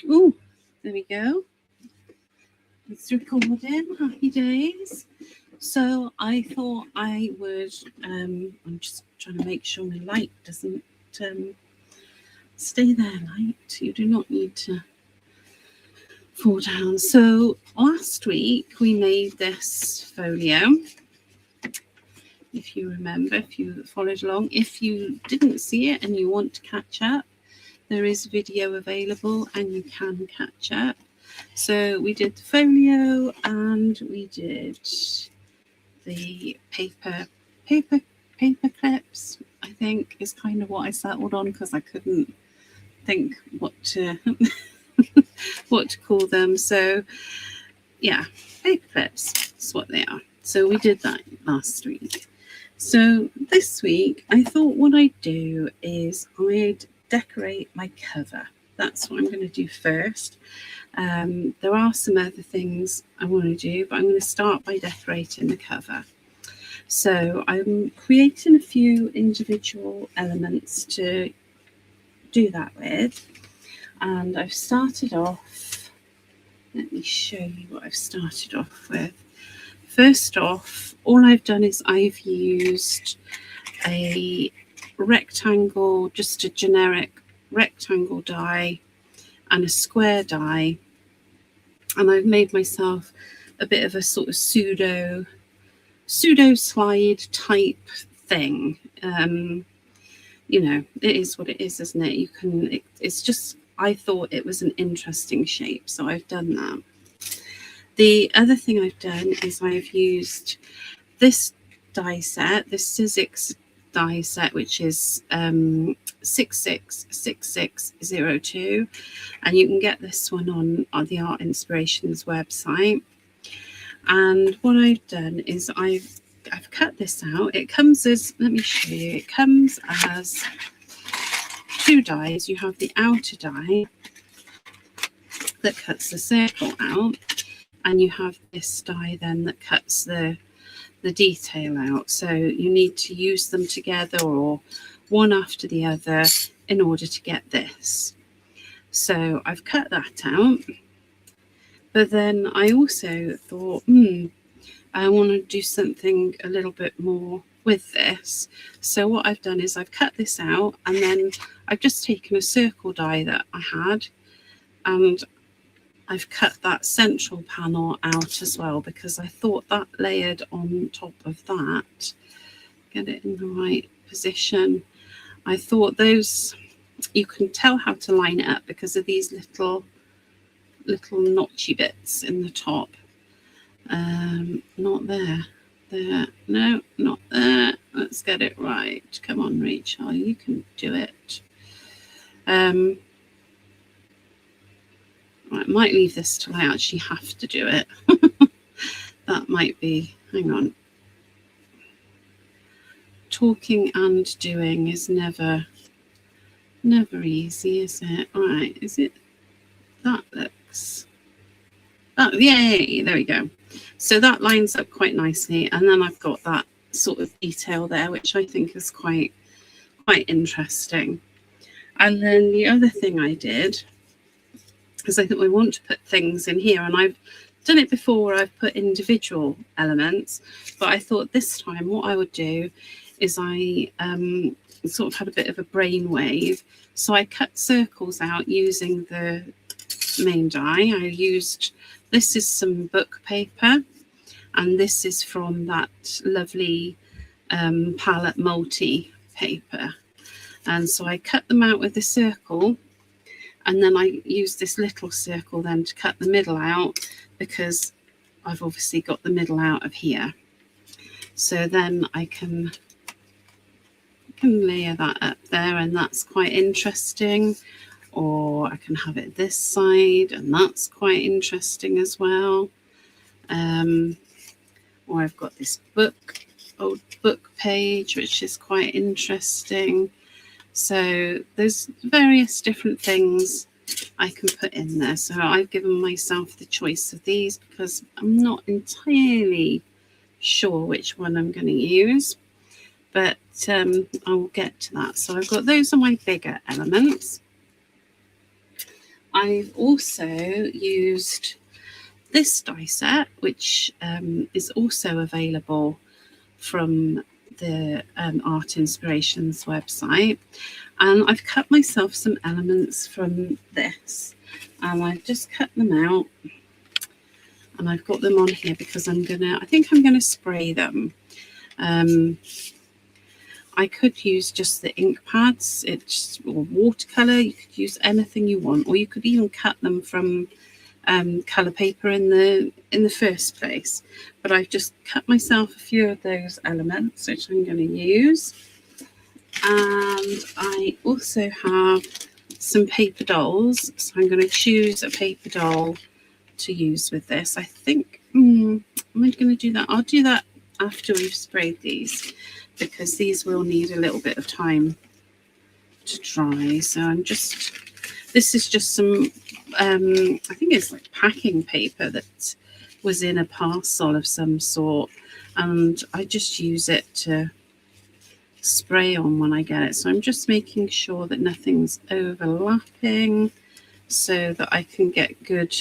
Oh, there we go. It's recording. Happy days. So I thought I would, I'm just trying to make sure my light doesn't stay there, light. You do not need to fall down. So last week we made this folio. If you remember, if you followed along, if you didn't see it and you want to catch up, there is video available and you can catch up. So we did the folio and we did the paper clips, I think is kind of what I settled on because I couldn't think what to what to call them. So yeah, paper clips, that's what they are. So we did that last week. So this week I thought what I'd do is I'd decorate my cover. That's what I'm going to do first. There are some other things I want to do, but I'm going to start by decorating the cover. So I'm creating a few individual elements to do that with. And I've started off, let me show you what I've started off with. First off, all I've done is I've used a rectangle, just a generic rectangle die and a square die. And I've made myself a bit of a sort of pseudo slide type thing. You know, it is what it is, isn't it? You can, it's just, I thought it was an interesting shape, so I've done that. The other thing I've done is I've used this die set, this Sizzix die set, which is 666602, and you can get this one on the Art Inspirations website. And what I've done is I've cut this out. It comes as, let me show you, it comes as two dies. You have the outer die that cuts the circle out, and you have this die then that cuts the detail out. So you need to use them together or one after the other in order to get this. So I've cut that out. But then I also thought, I want to do something a little bit more with this. So what I've done is I've cut this out, and then I've just taken a circle die that I had, and I've cut that central panel out as well, because I thought that layered on top of that, get it in the right position. I thought those, you can tell how to line it up because of these little notchy bits in the top. Not there. There. No, not there. Let's get it right. Come on, Rachel, you can do it. Right, I might leave this till I actually have to do it. That might be, hang on. Talking and doing is never easy, is it? All right, is it? That looks, oh, yay, there we go. So that lines up quite nicely. And then I've got that sort of detail there, which I think is quite interesting. And then the other thing I did is I thought I want to put things in here, and I've done it before where I've put individual elements, but I thought this time what I would do is I sort of had a bit of a brainwave. So I cut circles out using the main die. I used, this is some book paper, and this is from that lovely palette multi paper. And so I cut them out with the circle, and then I used this little circle then to cut the middle out, because I've obviously got the middle out of here. So then I can layer that up there, and that's quite interesting. Or I can have it this side, and that's quite interesting as well. Or I've got this old book page, which is quite interesting. So there's various different things I can put in there. So I've given myself the choice of these because I'm not entirely sure which one I'm going to use, but I'll get to that. So I've got, those are my bigger elements. I've also used this die set, which is also available from the Art Inspirations website, and I've cut myself some elements from this, and I've just cut them out, and I've got them on here because I think I'm gonna spray them. I could use just the ink pads, or watercolor. You could use anything you want, or you could even cut them from colour paper in the first place. But I've just cut myself a few of those elements, which I'm going to use. And I also have some paper dolls, so I'm going to choose a paper doll to use with this. I think I'm going to do that. I'll do that after we've sprayed these, because these will need a little bit of time to dry. So this is just some I think it's like packing paper that was in a parcel of some sort, and I just use it to spray on when I get it. So I'm just making sure that nothing's overlapping so that I can get good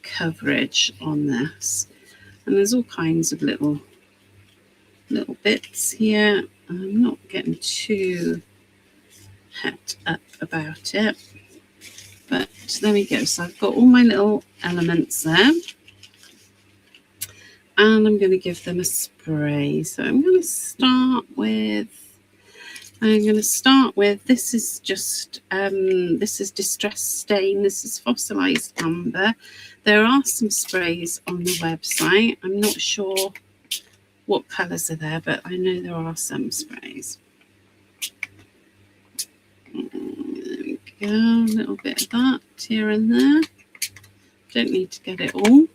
coverage on this. And there's all kinds of little bits here. I'm not getting too het up about it, but there we go. So I've got all my little elements there, and I'm going to give them a spray. So I'm going to start with this is just this is Distress Stain. This is fossilized amber. There are some sprays on the website. I'm not sure what colours are there, but I know there are some sprays. There we go, a little bit of that here and there. Don't need to get it all.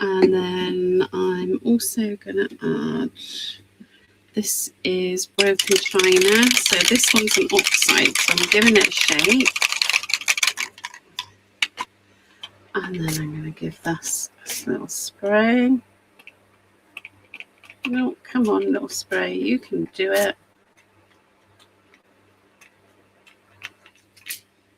And then I'm also going to add, this is Broken China. So this one's an oxide, so I'm giving it a shake. And then I'm going to give this a little spray. No, come on, little spray, you can do it.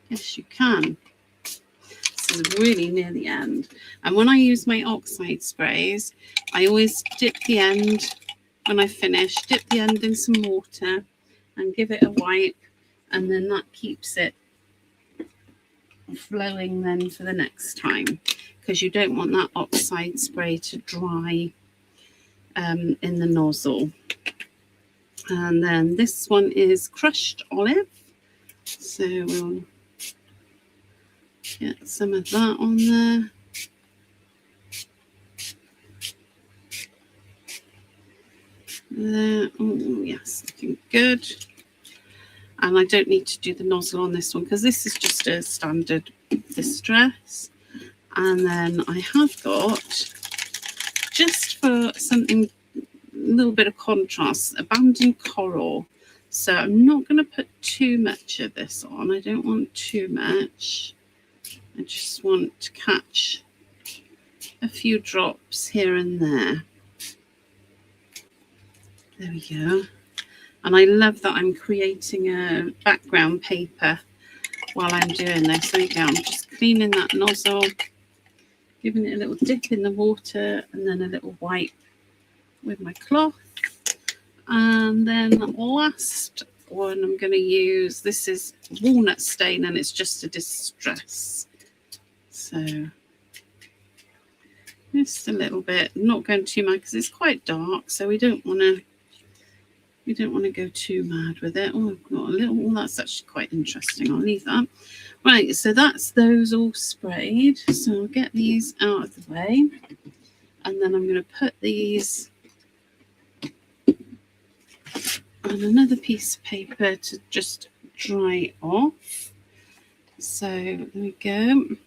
Yes, you can. This is really near the end. And when I use my oxide sprays, I always dip the end, when I finish, dip the end in some water and give it a wipe, and then that keeps it flowing then for the next time, because you don't want that oxide spray to dry in the nozzle. And then this one is Crushed Olive, so we'll get some of that on there. There. Oh yes, looking good. And I don't need to do the nozzle on this one because this is just a standard Distress. And then I have got, just for something, a little bit of contrast, Abandoned Coral. So I'm not going to put too much of this on. I don't want too much. I just want to catch a few drops here and there. There we go. And I love that I'm creating a background paper while I'm doing this. There you go. I'm just cleaning that nozzle, giving it a little dip in the water, and then a little wipe with my cloth. And then last one I'm going to use, this is Walnut Stain, and it's just a Distress. So just a little bit, not going too mad because it's quite dark, so we don't want to go too mad with it. Oh, I've got a little, oh, that's actually quite interesting. I'll leave that. Right, so that's those all sprayed. So I'll get these out of the way, and then I'm going to put these on another piece of paper to just dry off. So there we go.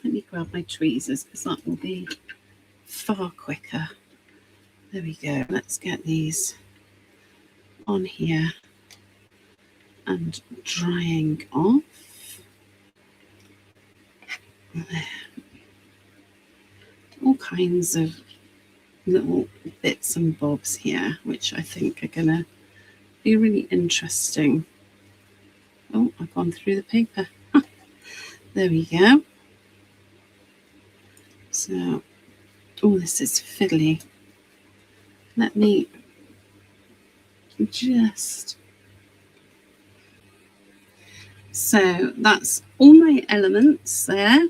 Let me grab my tweezers because that will be far quicker. There we go. Let's get these on here and drying off. There. All kinds of little bits and bobs here, which I think are going to be really interesting. Oh, I've gone through the paper. There we go. So, oh, this is fiddly. Let me just... So that's all my elements there.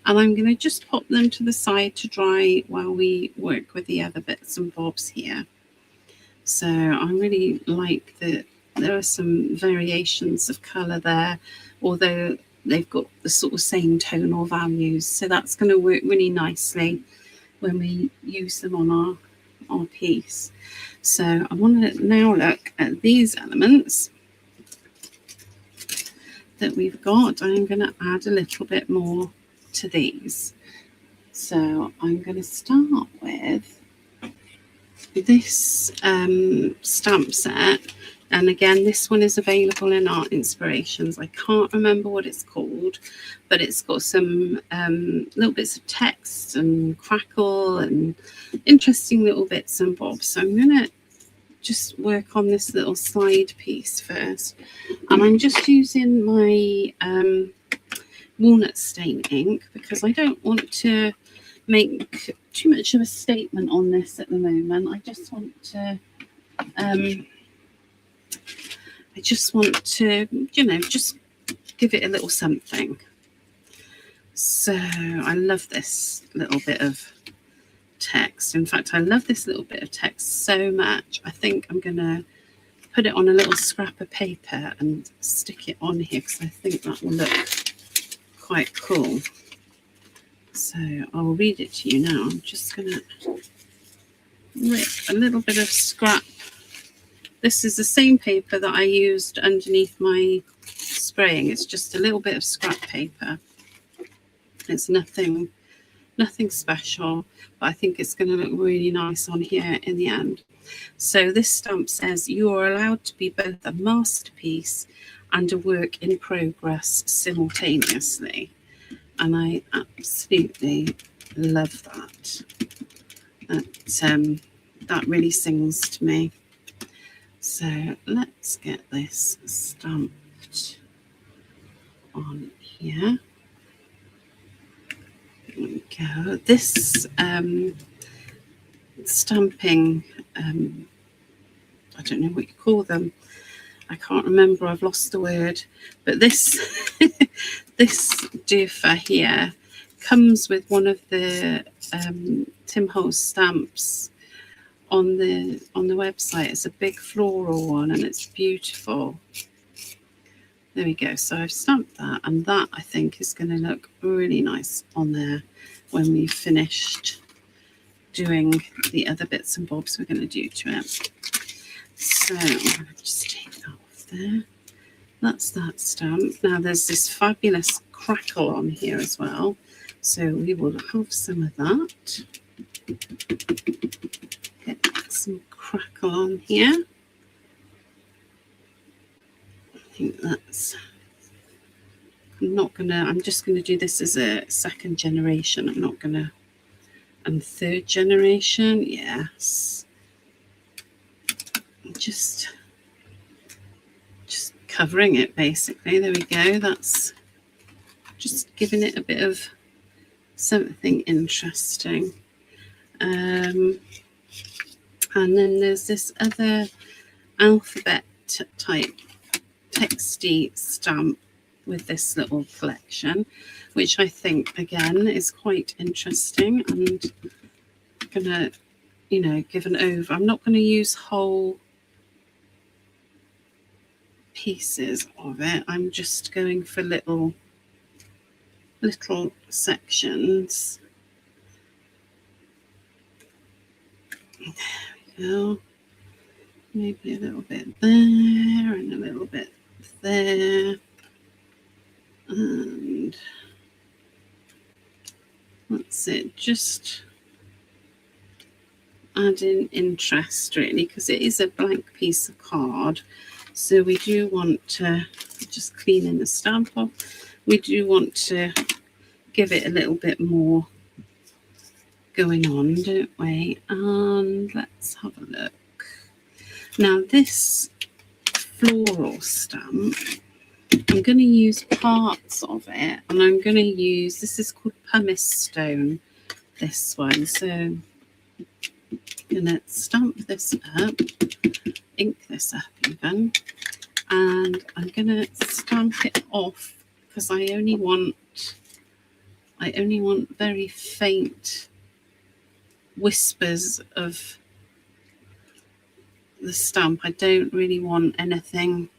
And I'm going to just pop them to the side to dry while we work with the other bits and bobs here. So I really like that there are some variations of colour there, although they've got the sort of same tonal values. So that's going to work really nicely when we use them on our piece. So I want to now look at these elements that we've got. I'm going to add a little bit more to these. So I'm going to start with this stamp set, and again this one is available in Art Inspirations. I can't remember what it's called, but it's got some little bits of text and crackle and interesting little bits and bobs. So I'm going to just work on this little side piece first, and I'm just using my walnut stain ink because I don't want to make too much of a statement on this at the moment. I just want to you know, just give it a little something. So I love this little bit of text. In fact, I love this little bit of text so much. I think I'm going to put it on a little scrap of paper and stick it on here because I think that will look quite cool. So I'll read it to you now. I'm just going to rip a little bit of scrap. This is the same paper that I used underneath my spraying. It's just a little bit of scrap paper. It's nothing special, but I think it's going to look really nice on here in the end. So this stamp says, "You are allowed to be both a masterpiece and a work in progress simultaneously." And I absolutely love that. That really sings to me. So let's get this stamped on here. There we go. This stamping, I don't know what you call them. I can't remember. I've lost the word. But this this doofer here comes with one of the Tim Holtz stamps on the website. It's a big floral one and it's beautiful. There we go. So I've stamped that, and that I think is going to look really nice on there when we've finished doing the other bits and bobs we're going to do to it. So I'm going to just take that off there. That's that stamp. Now there's this fabulous crackle on here as well. So we will have some of that. Get some crackle on here. I think that's... I'm just going to do this as a second generation. I'm not going to... And third generation, yes. Just covering it basically. There we go. That's just giving it a bit of something interesting. And then there's this other alphabet type texty stamp with this little collection, which I think again is quite interesting, and I'm gonna, you know, give an over. I'm not going to use whole pieces of it. I'm just going for little sections. There we go. Maybe a little bit there and a little bit there. And that's it. Just adding interest really, because it is a blank piece of card. So we do want to, just cleaning the stamp off, we do want to give it a little bit more going on, don't we? And let's have a look. Now this floral stamp, I'm going to use parts of it, and I'm going to use, this is called pumice stone, this one. So I'm going to stamp this up, ink this up even, and I'm going to stamp it off because I only want very faint whispers of the stamp. I don't really want anything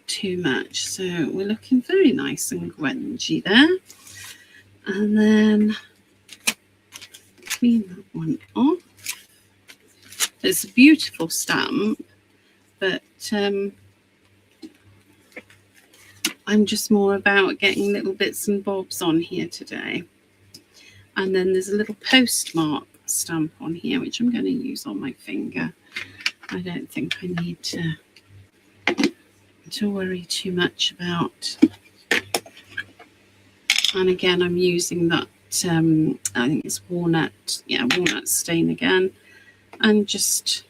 too much. So we're looking very nice and grungy there. And then clean that one off. It's a beautiful stamp, but I'm just more about getting little bits and bobs on here today. And then there's a little postmark stamp on here, which I'm going to use on my finger. I don't think I need to worry too much about. And again, I'm using that, I think it's walnut, walnut stain again, and just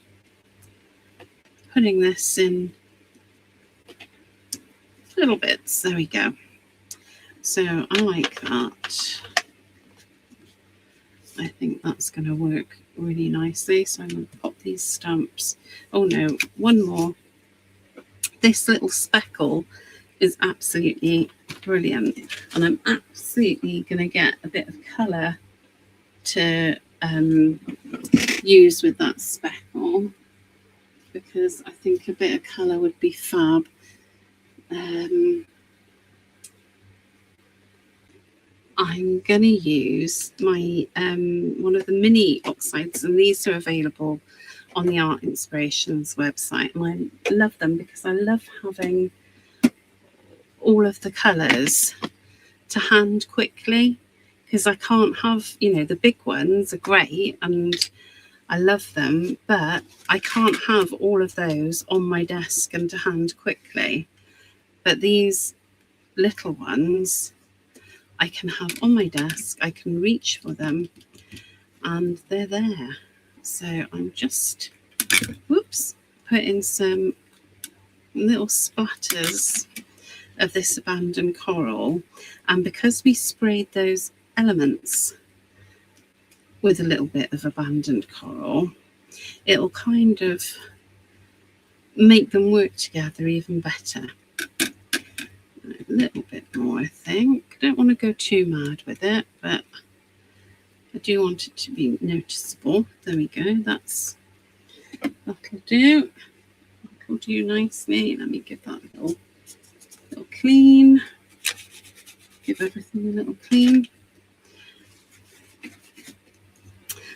putting this in little bits. There we go. So I like that. I think that's going to work really nicely. So I'm going to pop these stamps. Oh no, one more. This little speckle is absolutely brilliant, and I'm absolutely going to get a bit of colour to use with that speckle, because I think a bit of colour would be fab. I'm going to use my one of the mini oxides, and these are available on the Art Inspirations website, and I love them because I love having all of the colours to hand quickly, because I can't have, the big ones are great and I love them, but I can't have all of those on my desk and to hand quickly. But these little ones I can have on my desk, I can reach for them, and they're there. So I'm just, putting some little splatters of this abandoned coral. And because we sprayed those elements with a little bit of abandoned coral, it'll kind of make them work together even better. A little bit more, I think. I don't want to go too mad with it, but I do want it to be noticeable. There we go. That'll do. That'll do nicely. Let me give that a little clean. Give everything a little clean.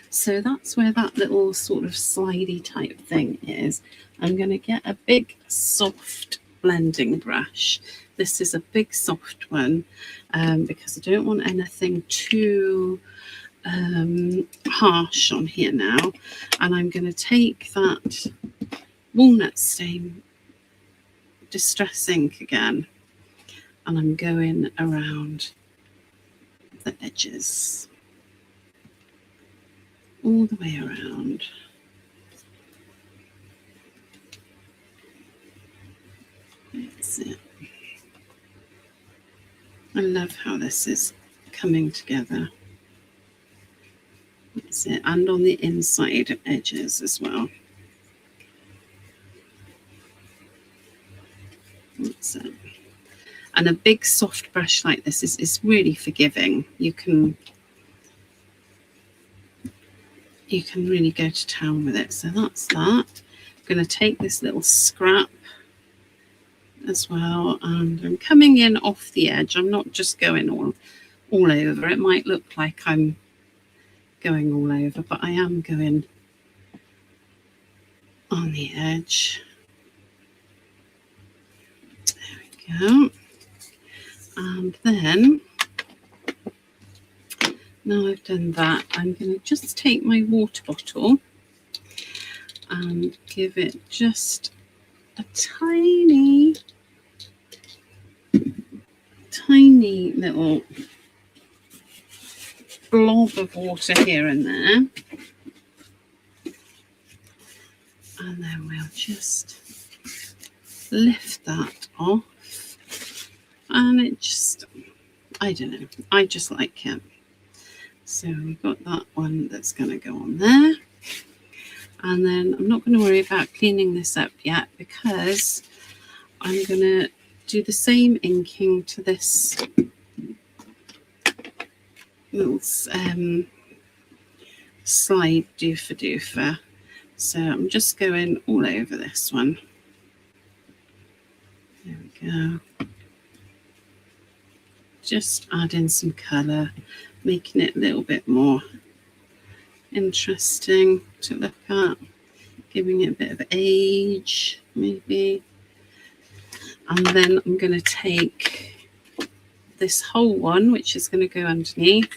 So that's where that little sort of slidey type thing is. I'm going to get a big soft blending brush. This is a big soft one because I don't want anything too harsh on here now. And I'm going to take that walnut stain distress ink again, and I'm going around the edges, all the way around. That's it. I love how this is coming together. That's it. And on the inside edges as well. That's it. And a big soft brush like this is really forgiving. You can really go to town with it. So that's that. I'm going to take this little scrap as well, and I'm coming in off the edge. I'm not just going all over. It might look like I'm going all over, but I am going on the edge. There we go. And then, now I've done that, I'm going to just take my water bottle and give it just a tiny little blob of water here and there. And then we'll just lift that off, and it just, I don't know, I just like it. So we've got that one that's going to go on there. And then I'm not going to worry about cleaning this up yet, because I'm going to do the same inking to this little slide doofer. So I'm just going all over this one. There we go. Just adding some colour, making it a little bit more interesting to look at, giving it a bit of age maybe. And then I'm going to take this whole one, which is going to go underneath,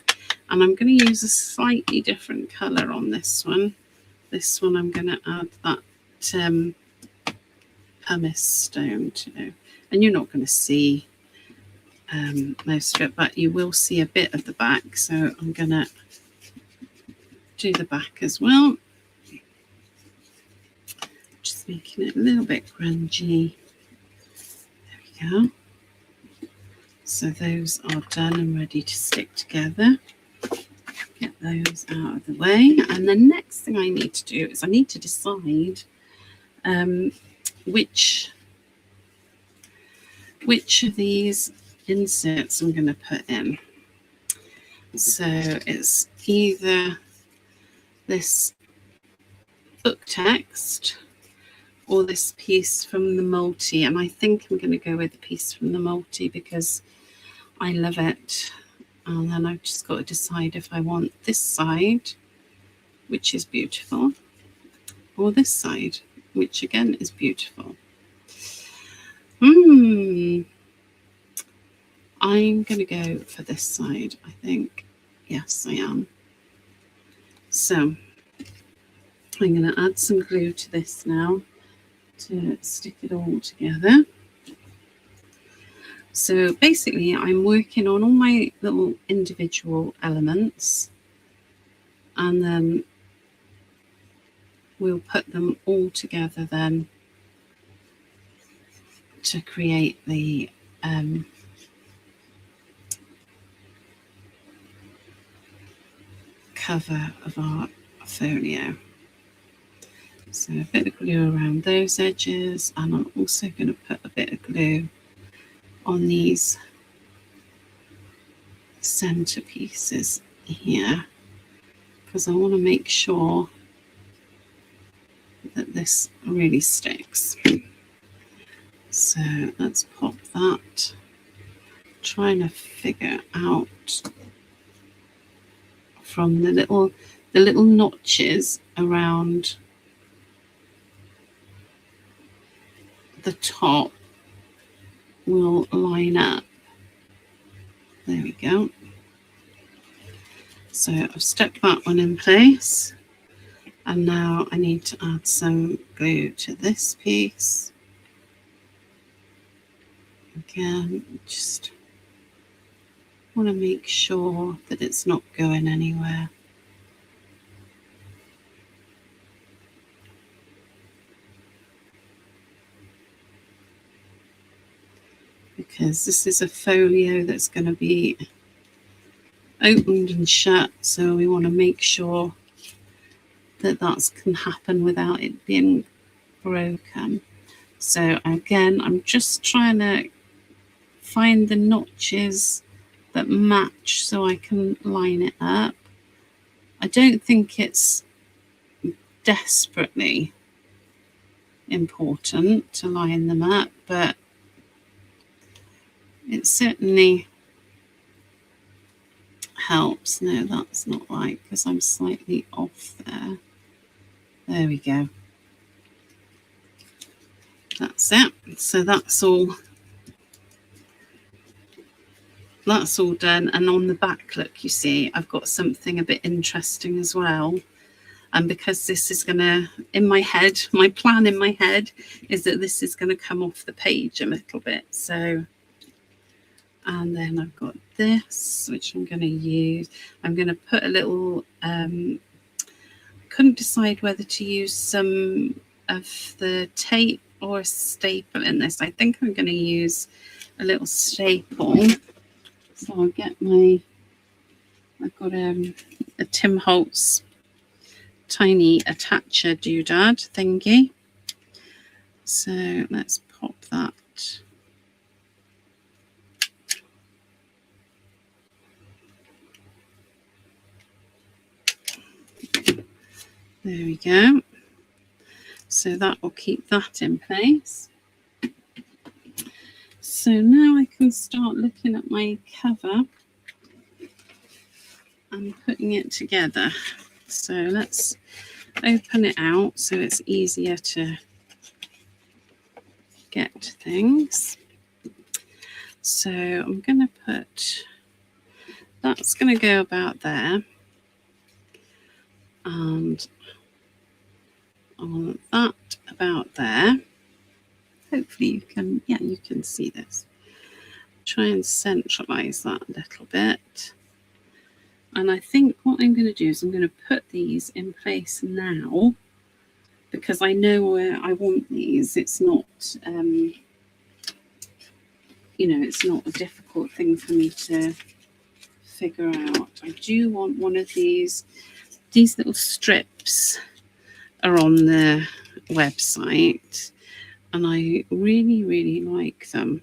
and I'm going to use a slightly different colour on this one. This one I'm going to add that pumice stone to, and you're not going to see most of it, but you will see a bit of the back, so I'm going to do the back as well. Just making it a little bit grungy. There we go. So those are done and ready to stick together. Get those out of the way. And the next thing I need to do is I need to decide which of these inserts I'm going to put in. So it's either this book text or this piece from the multi, and I think I'm going to go with the piece from the multi because I love it. And then I've just got to decide if I want this side, which is beautiful, or this side, which again is beautiful. I'm going to go for this side, I think. Yes, I am. So I'm going to add some glue to this now to stick it all together. So basically I'm working on all my little individual elements, and then we'll put them all together then to create the cover of our folio. So a bit of glue around those edges, and I'm also going to put a bit of glue on these center pieces here, because I want to make sure that this really sticks. So let's pop that. Trying to figure out from the little notches around the top will line up. There we go. So I've stuck that one in place, and now I need to add some glue to this piece. Again, just want to make sure that it's not going anywhere. Because this is a folio that's going to be opened and shut, so we want to make sure that that can happen without it being broken. So again, I'm just trying to find the notches that match so I can line it up. I don't think it's desperately important to line them up, but it certainly helps. No, that's not right because I'm slightly off there. There we go. That's it. So that's all done. And on the back, look, you see, I've got something a bit interesting as well. And because this is going to, in my head, my plan in my head is that this is going to come off the page a little bit. So, and then I've got this, which I'm going to use. I'm going to put a little, couldn't decide whether to use some of the tape or a staple in this. I think I'm going to use a little staple. So I'll get I've got a Tim Holtz tiny attacher doodad thingy. So let's pop that. There we go. So that will keep that in place. So now I can start looking at my cover and putting it together. So let's open it out so it's easier to get things. So I'm going to put, that's going to go about there. And I want that about there. Hopefully you can, yeah, you can see this. Try and centralize that a little bit. And I think what I'm going to do is I'm going to put these in place now because I know where I want these. It's not, you know, it's not a difficult thing for me to figure out. I do want one of these little strips are on the website and I really like them.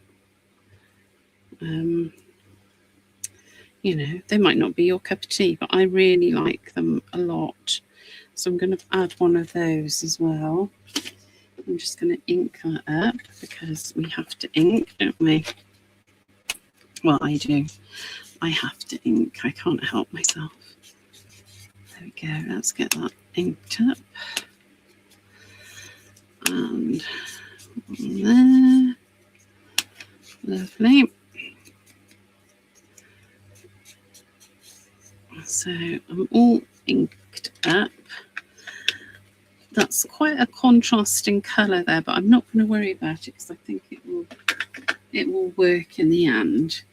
You know, they might not be your cup of tea, but I really like them a lot. So I'm going to add one of those as well. I'm just going to ink that up because we have to ink, don't we? Well, I do. I have to ink. I can't help myself. There we go. Let's get that inked up. And there. Lovely. So I'm all inked up. That's quite a contrasting colour there, but I'm not going to worry about it because I think it will work in the end.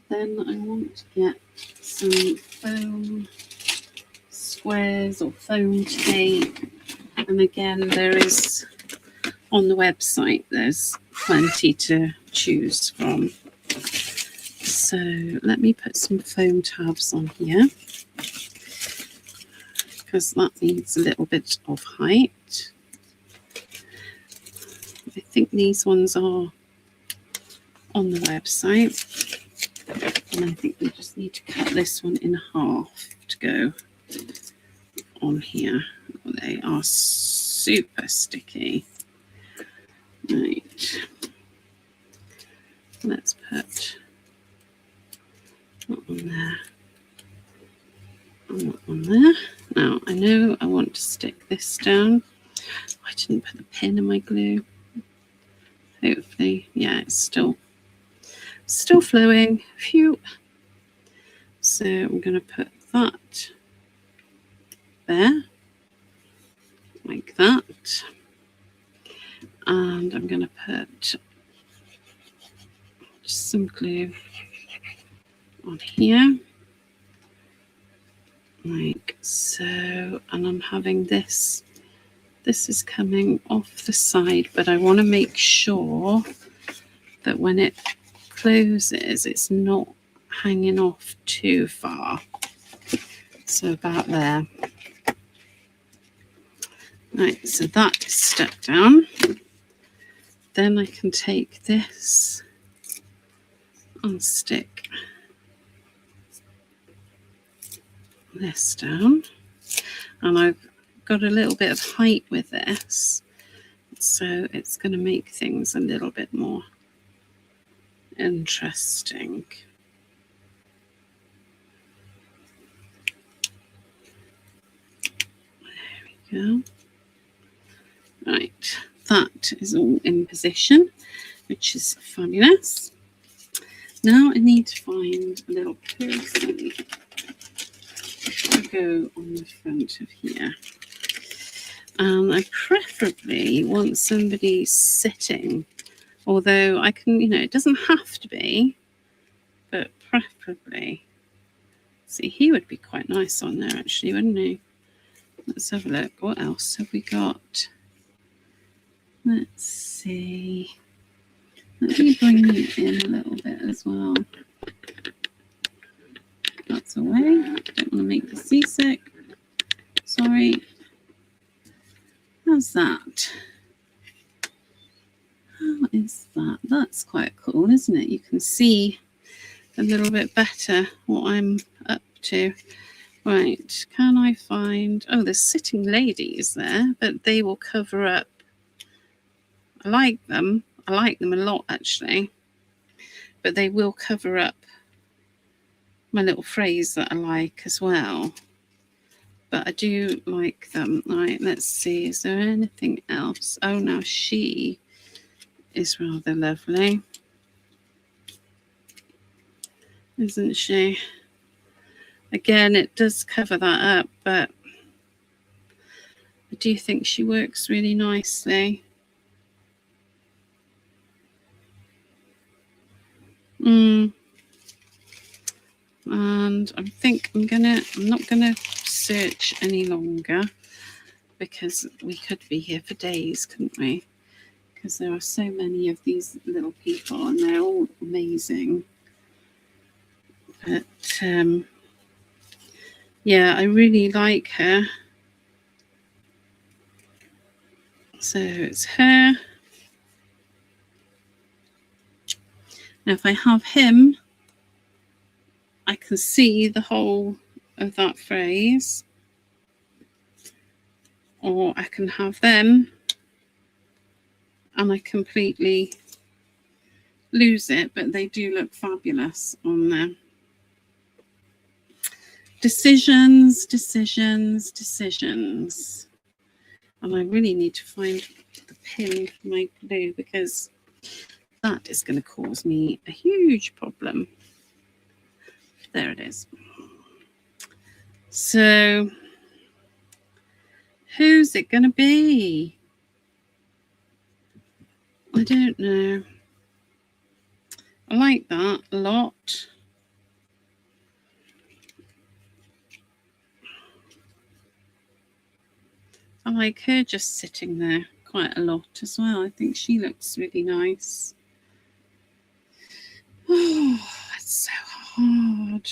Then I want to get some foam squares or foam tape. And again, there is on the website, there's plenty to choose from. So let me put some foam tabs on here because that needs a little bit of height. I think these ones are on the website. And I think we just need to cut this one in half to go on here. They are super sticky. Right. Let's put that on there. And that on there. Now, I know I want to stick this down. I didn't put the pin in my glue. Hopefully, yeah, it's still flowing. Phew. So I'm going to put that there, like that. And I'm going to put just some glue on here, like so. And I'm having this is coming off the side, but I want to make sure that when it closes, it's not hanging off too far. So about there. Right, so that is stuck down. Then I can take this and stick this down. And I've got a little bit of height with this, so it's going to make things a little bit more interesting. There we go. Right, that is all in position, which is fabulous. Now I need to find a little person to go on the front of here. And I preferably want somebody sitting, although I can, you know, it doesn't have to be, but preferably. See, he would be quite nice on there actually, wouldn't he? Let's have a look. What else have we got? Let's see. Let me bring you in a little bit as well. That's away. Don't want to make you seasick. Sorry. How's that? How is that? That's quite cool, isn't it? You can see a little bit better what I'm up to. Right, can I find... Oh, there's sitting ladies there, but they will cover up. I like them. I like them a lot, actually. But they will cover up my little phrase that I like as well. But I do like them. Right, let's see. Is there anything else? Oh, now she is rather lovely, isn't she? Again, it does cover that up, but I do think she works really nicely. And I think I'm not gonna search any longer, because we could be here for days, couldn't we? Because there are so many of these little people and they're all amazing. But yeah, I really like her. So it's her. Now if I have him, I can see the whole of that phrase. Or I can have them and I completely lose it, but they do look fabulous on there. Decisions, decisions, decisions. And I really need to find the pin for my glue, because that is going to cause me a huge problem. There it is. So who's it going to be? I don't know. I like that a lot. I like her just sitting there quite a lot as well. I think she looks really nice. Oh, it's so hard.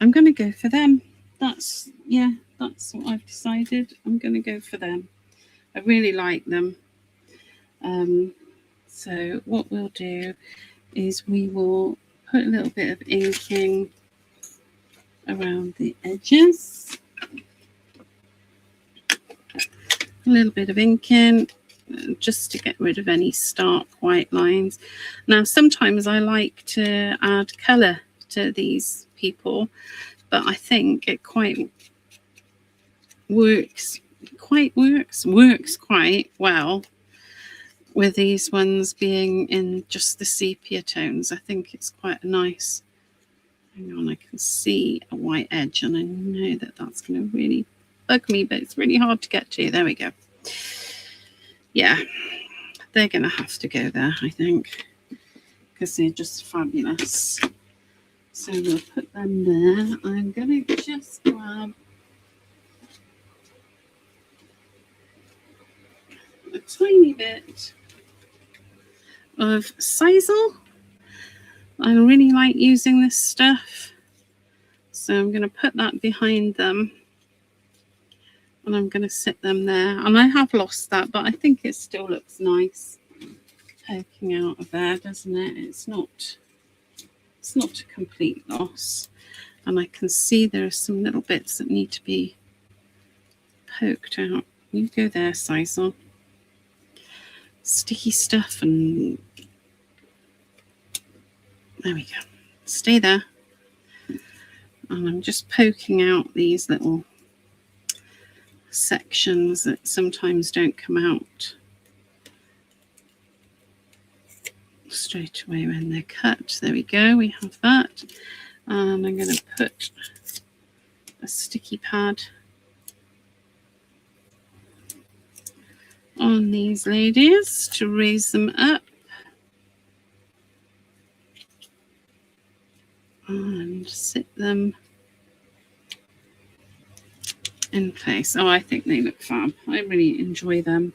I'm going to go for them. That's what I've decided. I'm going to go for them. I really like them. So what we'll do is we will put a little bit of inking around the edges. A little bit of inking just to get rid of any stark white lines. Now sometimes I like to add colour to these people, but I think it works quite well with these ones being in just the sepia tones. I think it's quite a nice... Hang on, I can see a white edge and I know that that's going to really bug me, but it's really hard to get to. There we go. Yeah, they're going to have to go there, I think, because they're just fabulous. So we'll put them there. I'm going to just grab a tiny bit of sisal. I really like using this stuff, so I'm going to put that behind them and I'm going to sit them there. And I have lost that, but I think it still looks nice poking out of there, doesn't it? It's not a complete loss. And I can see there are some little bits that need to be poked out. You go there, sisal. Sticky stuff, and there we go. Stay there. And I'm just poking out these little sections that sometimes don't come out straight away when they're cut. There we go. We have that. And I'm going to put a sticky pad on these ladies to raise them up. sit them in place. Oh, I think they look fab. I really enjoy them.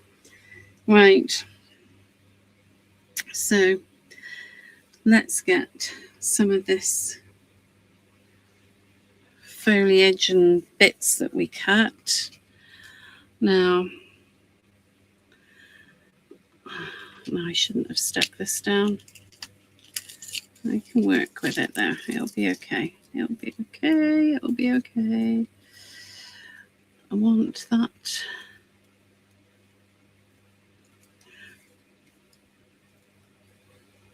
Right, so let's get some of this foliage and bits that we cut. Now, no, I shouldn't have stuck this down. I can work with it there. It'll be okay. It'll be okay. It'll be okay. I want that.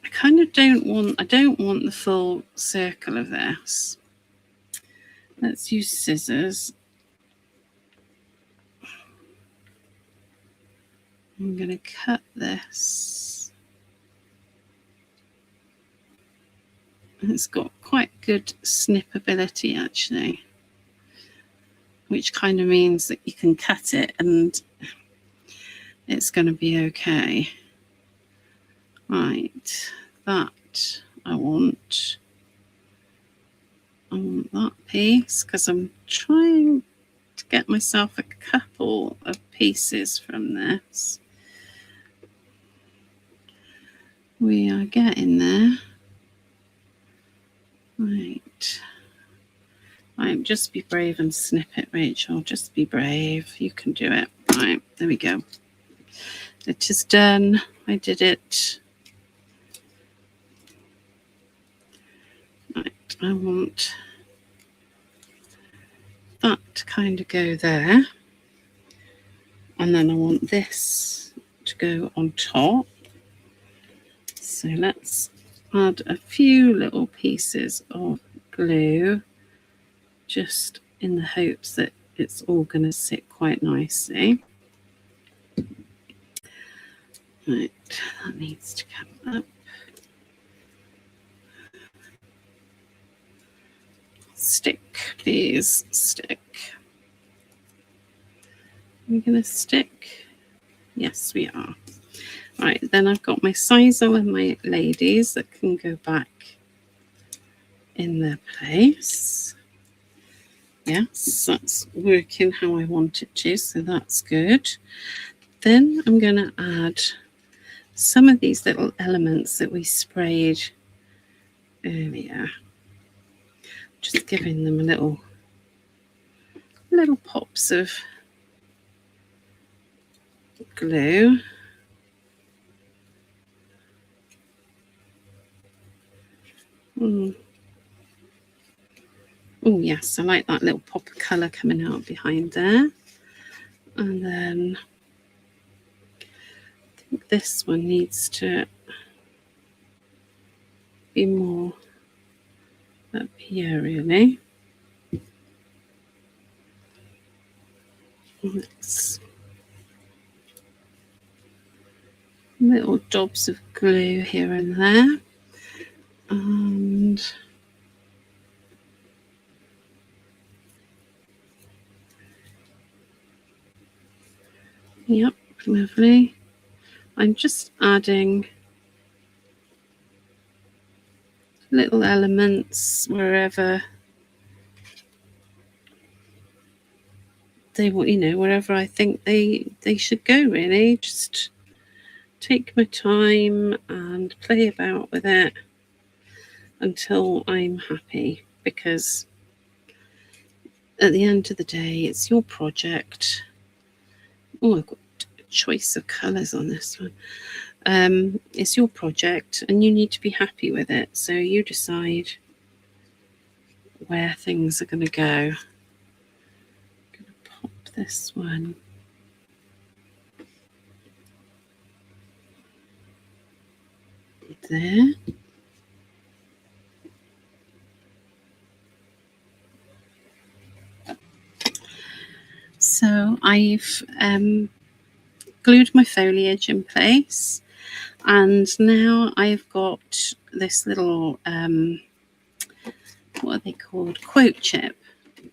I kind of don't want the full circle of this. Let's use scissors. I'm going to cut this. It's got quite good snippability actually, which kind of means that you can cut it and it's going to be okay. Right, that I want that piece because I'm trying to get myself a couple of pieces from this. We are getting there. Right. Right, just be brave and snip it, Rachel. Just be brave. You can do it. Right, there we go. It is done. I did it. Right, I want that to kind of go there. And then I want this to go on top. So let's add a few little pieces of glue just in the hopes that it's all going to sit quite nicely. Right, that needs to come up. Stick, please, stick. Are we going to stick? Yes, we are. Right, then I've got my sisal and my ladies that can go back in their place. Yes, that's working how I want it to, so that's good. Then I'm going to add some of these little elements that we sprayed earlier. Just giving them little pops of glue. Oh yes, I like that little pop of colour coming out behind there. And then I think this one needs to be more up here really. Let's little dobs of glue here and there. And yep, lovely. I'm just adding little elements wherever they want, you know, wherever I think they should go really. Just take my time and play about with it until I'm happy, because at the end of the day it's your project. Oh, I've got a choice of colours on this one. It's your project and you need to be happy with it, so you decide where things are going to go. I'm going to pop this one there. So I've glued my foliage in place, and now I've got this little what are they called, quote chip,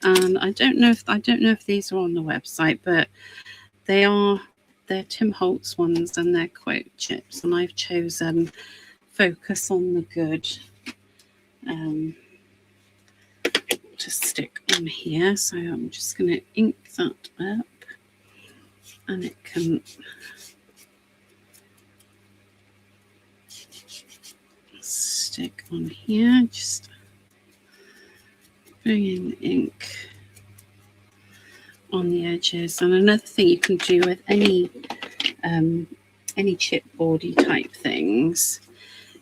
and I don't know if these are on the website, but they're Tim Holtz ones and they're quote chips, and I've chosen Focus on the Good. to stick on here, so I'm just going to ink that up, and it can stick on here. Just bring in the ink on the edges. And another thing you can do with any chipboardy type things,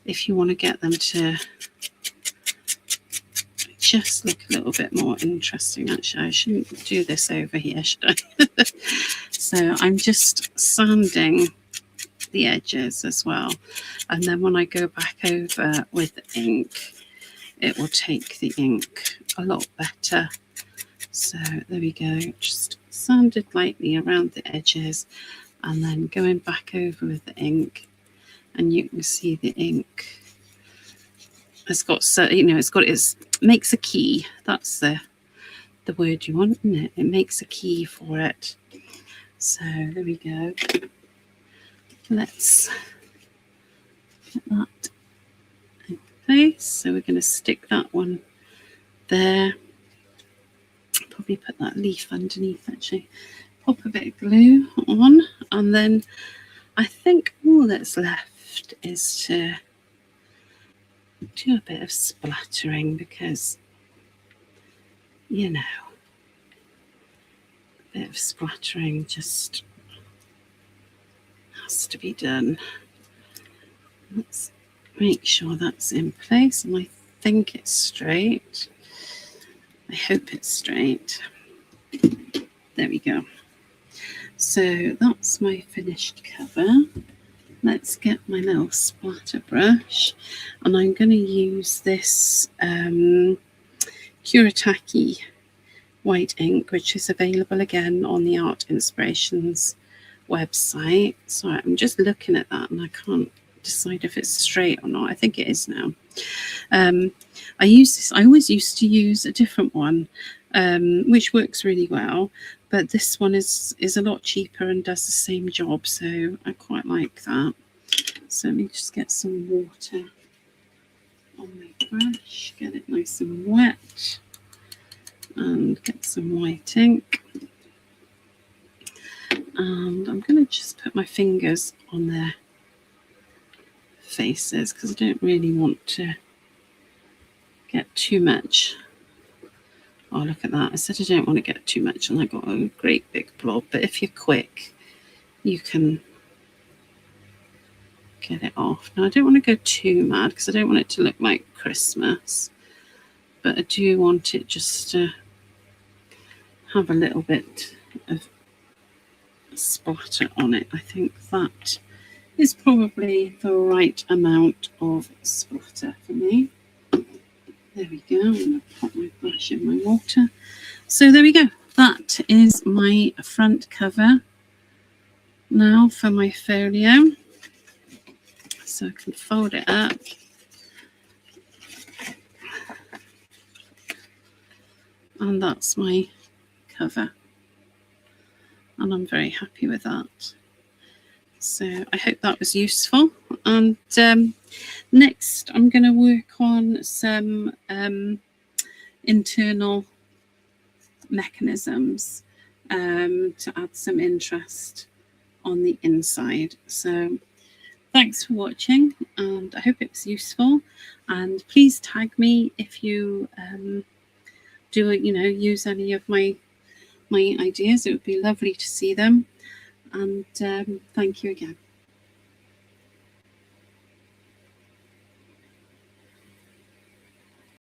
if you want to get them to just look a little bit more interesting. Actually, I shouldn't do this over here, should I? So I'm just sanding the edges as well, and then when I go back over with the ink, it will take the ink a lot better. So there we go, just sanded lightly around the edges, and then going back over with the ink, and you can see the ink has got, so it makes a key. That's the word you want, isn't it? It makes a key for it. So there we go. Let's get that in place. So we're going to stick that one there. Probably put that leaf underneath, actually. Pop a bit of glue on, and then I think all that's left is to do a bit of splattering, because, you know, a bit of splattering just has to be done. Let's make sure that's in place, and I think it's straight. I hope it's straight. There we go. So that's my finished cover. Let's get my little splatter brush, and I'm going to use this Kuretake white ink, which is available again on the Art Inspirations website. So I'm just looking at that and I can't decide if it's straight or not. I think it is now. I use this. I always used to use a different one, which works really well, but this one is a lot cheaper and does the same job, so I quite like that. So let me just get some water on my brush, get it nice and wet, and get some white ink. And I'm going to just put my fingers on their faces, because I don't really want to get too much. Oh, look at that. I said I don't want to get too much, and I got a great big blob. But if you're quick, you can get it off. Now, I don't want to go too mad, because I don't want it to look like Christmas. But I do want it just to have a little bit of splatter on it. I think that is probably the right amount of splatter for me. There we go. I'm going to pop my brush in my water. So there we go. That is my front cover now for my folio. So I can fold it up. And that's my cover. And I'm very happy with that. So I hope that was useful. And next I'm going to work on some internal mechanisms to add some interest on the inside. So thanks for watching, and I hope it was useful. And please tag me if you do use any of my ideas. It would be lovely to see them. And thank you again.